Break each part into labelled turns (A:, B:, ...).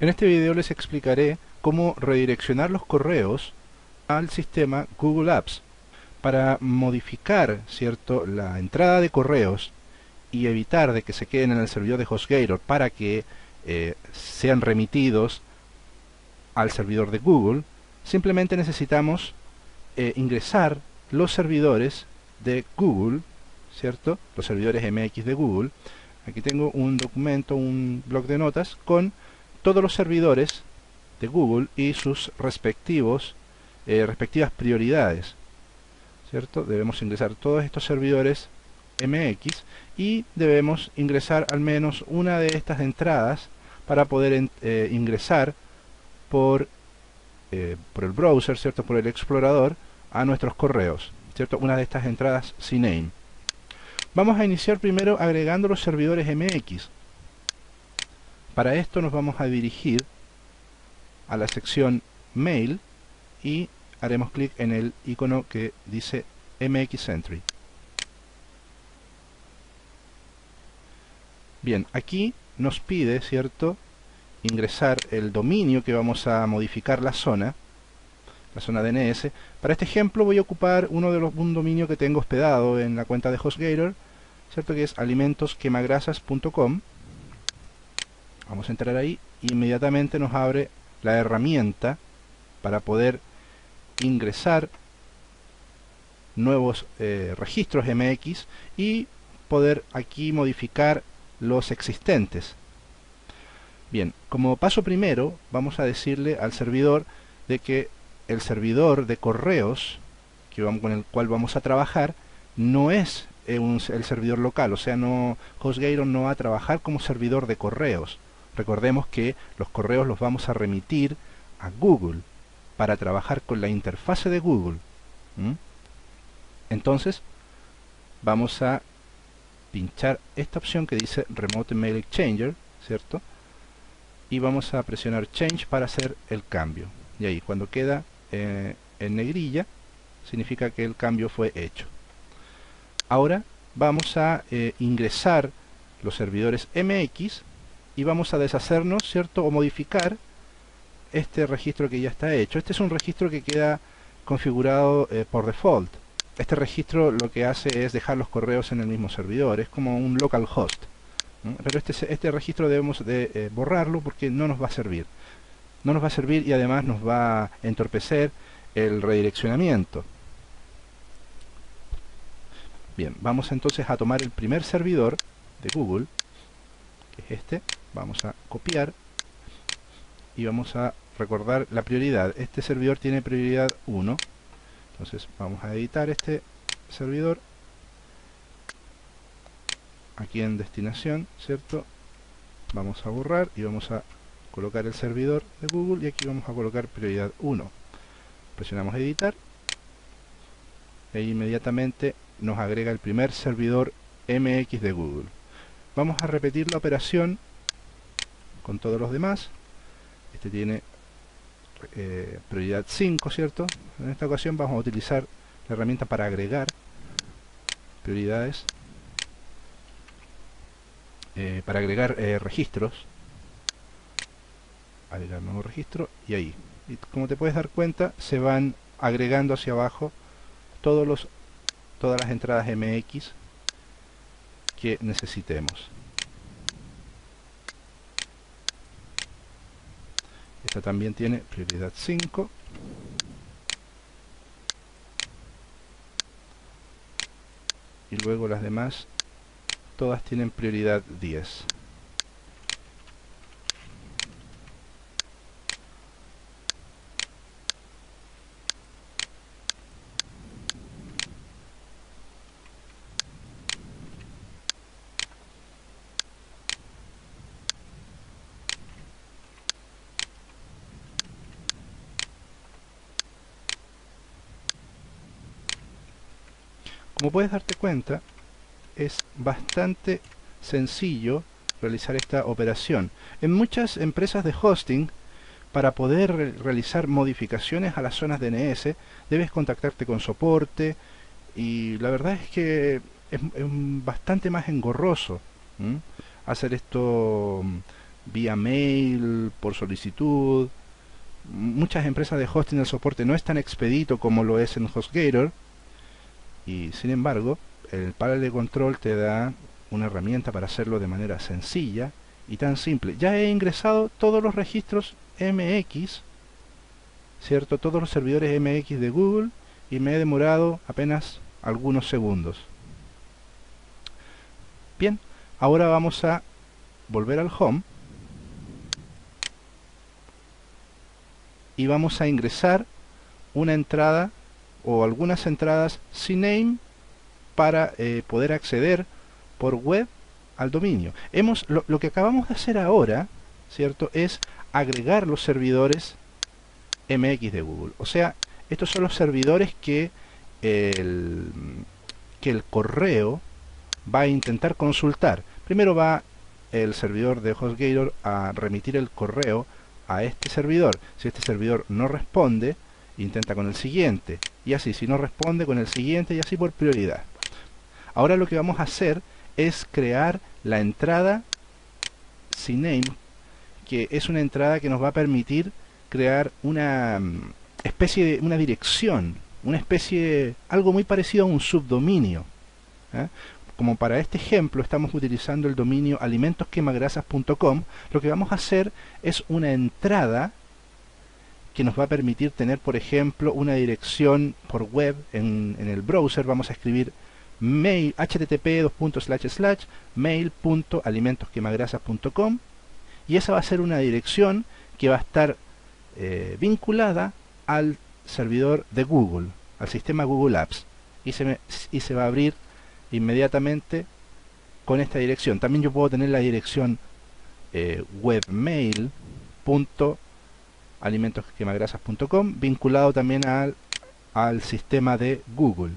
A: En este video les explicaré cómo redireccionar los correos al sistema Google Apps para modificar, ¿cierto?, la entrada de correos y evitar de que se queden en el servidor de HostGator para que sean remitidos al servidor de Google. Simplemente necesitamos ingresar los servidores de Google, ¿cierto?, los servidores MX de Google. Aquí tengo un documento, un bloc de notas con todos los servidores de Google y sus respectivas prioridades, ¿cierto? Debemos ingresar todos estos servidores MX y debemos ingresar al menos una de estas entradas para poder ingresar por el browser, ¿cierto?, por el explorador a nuestros correos, ¿cierto? Una de estas entradas CNAME. Vamos a iniciar primero agregando los servidores MX. Para esto nos vamos a dirigir a la sección Mail y haremos clic en el icono que dice MX Entry. Bien, aquí nos pide, ¿cierto?, ingresar el dominio que vamos a modificar la zona DNS. Para este ejemplo voy a ocupar un dominio que tengo hospedado en la cuenta de HostGator, ¿cierto?, que es alimentosquemagrasas.com. Vamos a entrar ahí y inmediatamente nos abre la herramienta para poder ingresar nuevos registros MX y poder aquí modificar los existentes. Bien, como paso primero vamos a decirle al servidor de que el servidor de correos con el cual vamos a trabajar no es el servidor local, o sea, HostGator no va a trabajar como servidor de correos. Recordemos que los correos los vamos a remitir a Google para trabajar con la interfase de Google. Entonces vamos a pinchar esta opción que dice Remote Mail Exchanger, ¿cierto? Y vamos a presionar Change para hacer el cambio. Y ahí, cuando queda en negrilla, significa que el cambio fue hecho. Ahora vamos a ingresar los servidores MX y vamos a deshacernos, ¿cierto?, o modificar este registro que ya está hecho. Este es un registro que queda configurado por default. Este registro lo que hace es dejar los correos en el mismo servidor, es como un localhost. Pero este registro debemos de borrarlo porque no nos va a servir. No nos va a servir y además nos va a entorpecer el redireccionamiento. Bien, vamos entonces a tomar el primer servidor de Google, que es este. Vamos a copiar y vamos a recordar la prioridad. Este servidor tiene prioridad 1. Entonces vamos a editar este servidor aquí en destinación, ¿cierto? Vamos a borrar y vamos a colocar el servidor de Google y aquí vamos a colocar prioridad 1. Presionamos editar e inmediatamente nos agrega el primer servidor MX de Google. Vamos a repetir la operación con todos los demás. Este tiene prioridad 5, ¿cierto? En esta ocasión vamos a utilizar la herramienta para agregar prioridades, para agregar registros. Agregar nuevo registro y ahí. Y como te puedes dar cuenta, se van agregando hacia abajo todas las entradas MX que necesitemos. Esta también tiene prioridad 5. Y luego las demás, todas tienen prioridad 10. Como puedes darte cuenta, es bastante sencillo realizar esta operación. En muchas empresas de hosting, para poder realizar modificaciones a las zonas DNS, debes contactarte con soporte y la verdad es que es bastante más engorroso hacer esto vía mail, por solicitud. Muchas empresas de hosting del soporte no es tan expedito como lo es en HostGator, y sin embargo el panel de control te da una herramienta para hacerlo de manera sencilla y tan simple. Ya he ingresado todos los registros MX, ¿cierto? Todos los servidores MX de Google, y me he demorado apenas algunos segundos. Bien, ahora vamos a volver al home y vamos a ingresar una entrada o algunas entradas CNAME para poder acceder por web al dominio. Lo que acabamos de hacer ahora, ¿cierto?, es agregar los servidores MX de Google. O sea, estos son los servidores que el correo va a intentar consultar. Primero va el servidor de HostGator a remitir el correo a este servidor. Si este servidor no responde, intenta con el siguiente, y así. Si no responde, con el siguiente, y así por prioridad. Ahora lo que vamos a hacer es crear la entrada CNAME, que es una entrada que nos va a permitir crear una especie de una dirección, algo muy parecido a un subdominio. Como para este ejemplo estamos utilizando el dominio alimentosquemagrasas.com, lo que vamos a hacer es una entrada que nos va a permitir tener, por ejemplo, una dirección por web en el browser. Vamos a escribir mail, http://mail.alimentosquemagrasas.com, y esa va a ser una dirección que va a estar vinculada al servidor de Google, al sistema Google Apps, y se va a abrir inmediatamente con esta dirección. También yo puedo tener la dirección webmail.alimentosquemagrasas.com vinculado también al sistema de Google.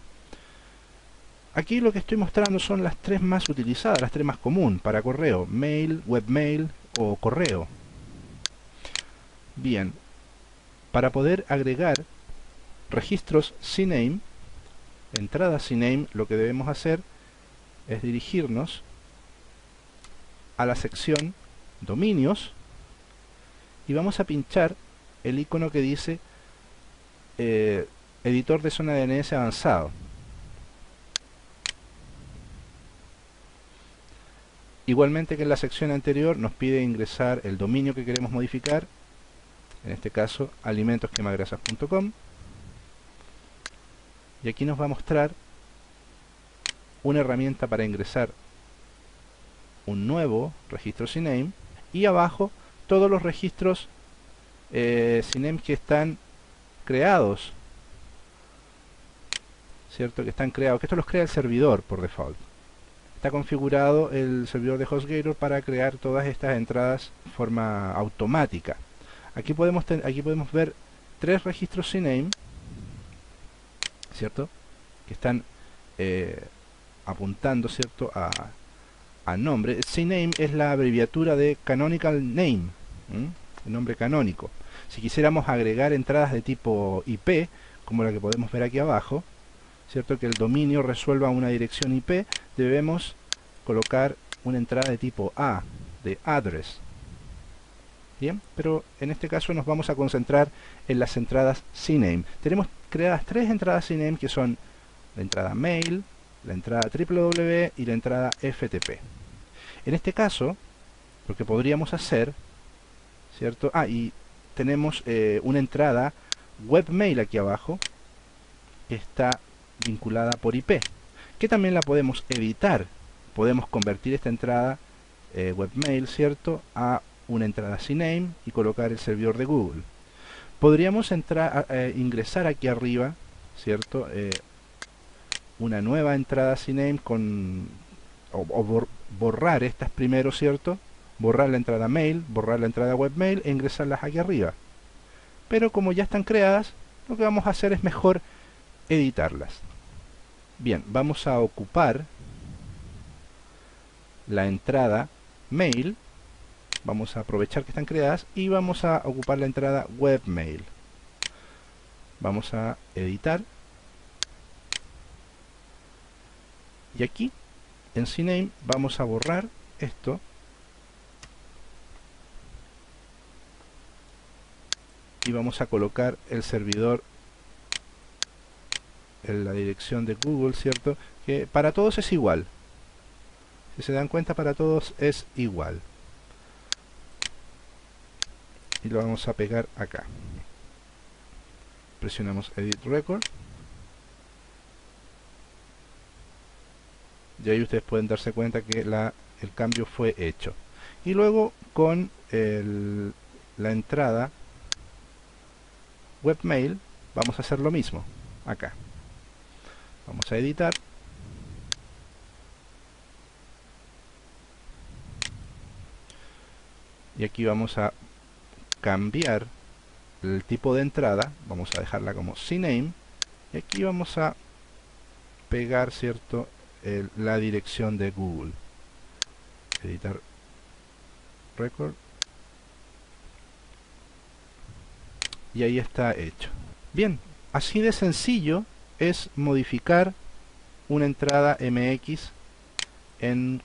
A: Aquí lo que estoy mostrando son las tres más utilizadas, las tres más comunes para correo: mail, webmail o correo. Bien, para poder agregar registros CNAME, entradas CNAME, lo que debemos hacer es dirigirnos a la sección dominios y vamos a pinchar el icono que dice editor de zona DNS avanzado. Igualmente que en la sección anterior nos pide ingresar el dominio que queremos modificar, en este caso alimentosquemagrasas.com, y aquí nos va a mostrar una herramienta para ingresar un nuevo registro CNAME, y abajo todos los registros CNAME que están creados, ¿cierto? Que esto los crea el servidor por default. Está configurado el servidor de HostGator para crear todas estas entradas de forma automática. Aquí podemos ver tres registros CNAME, ¿cierto?, que están apuntando, ¿cierto?, a nombre. CNAME es la abreviatura de Canonical Name, el nombre canónico. Si quisiéramos agregar entradas de tipo IP, como la que podemos ver aquí abajo, ¿cierto?, que el dominio resuelva una dirección IP, debemos colocar una entrada de tipo A, de address. Bien, pero en este caso nos vamos a concentrar en las entradas CNAME. Tenemos creadas tres entradas CNAME, que son la entrada mail, la entrada www y la entrada FTP. En este caso, lo que podríamos hacer, ¿cierto? Y tenemos una entrada webmail aquí abajo, que está vinculada por IP, que también la podemos editar. Podemos convertir esta entrada webmail, ¿cierto?, a una entrada CNAME y colocar el servidor de Google. Podríamos ingresar aquí arriba, ¿cierto?, una nueva entrada CNAME o borrar estas primero, ¿cierto?, borrar la entrada mail, borrar la entrada webmail e ingresarlas aquí arriba. Pero como ya están creadas, lo que vamos a hacer es mejor editarlas. Bien, vamos a ocupar la entrada mail, vamos a aprovechar que están creadas, y vamos a ocupar la entrada webmail. Vamos a editar, y aquí en CNAME vamos a borrar esto y vamos a colocar el servidor en la dirección de Google, ¿cierto? Que para todos es igual. Si se dan cuenta, para todos es igual. Y lo vamos a pegar acá. Presionamos Edit Record. Y ahí ustedes pueden darse cuenta que el cambio fue hecho. Y luego con la entrada webmail vamos a hacer lo mismo. Acá. Vamos a editar. Y aquí vamos a cambiar el tipo de entrada. Vamos a dejarla como CNAME. Y aquí vamos a pegar, ¿cierto?, la dirección de Google. Editar record. Y ahí está hecho. Bien, así de sencillo es modificar una entrada MX en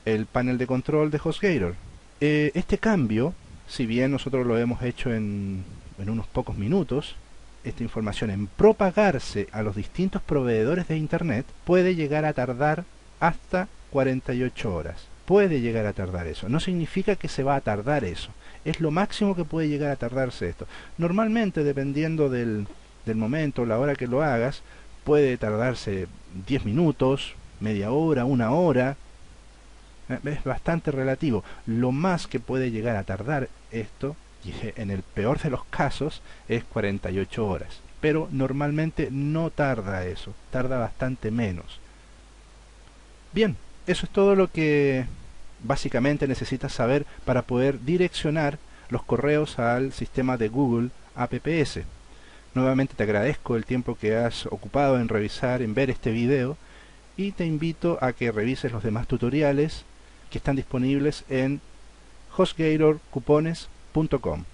A: el panel de control de HostGator. Este cambio, si bien nosotros lo hemos hecho en unos pocos minutos, esta información en propagarse a los distintos proveedores de internet puede llegar a tardar hasta 48 horas. Puede llegar a tardar eso. No significa que se va a tardar eso. Es lo máximo que puede llegar a tardarse esto. Normalmente, dependiendo del momento, la hora que lo hagas, puede tardarse 10 minutos, media hora, una hora. Es bastante relativo. Lo más que puede llegar a tardar esto, y en el peor de los casos, es 48 horas. Pero normalmente no tarda eso, tarda bastante menos. Bien, eso es todo lo que básicamente necesitas saber para poder direccionar los correos al sistema de Google APPS. Nuevamente te agradezco el tiempo que has ocupado en revisar, en ver este video, y te invito a que revises los demás tutoriales que están disponibles en hostgatorcupones.com.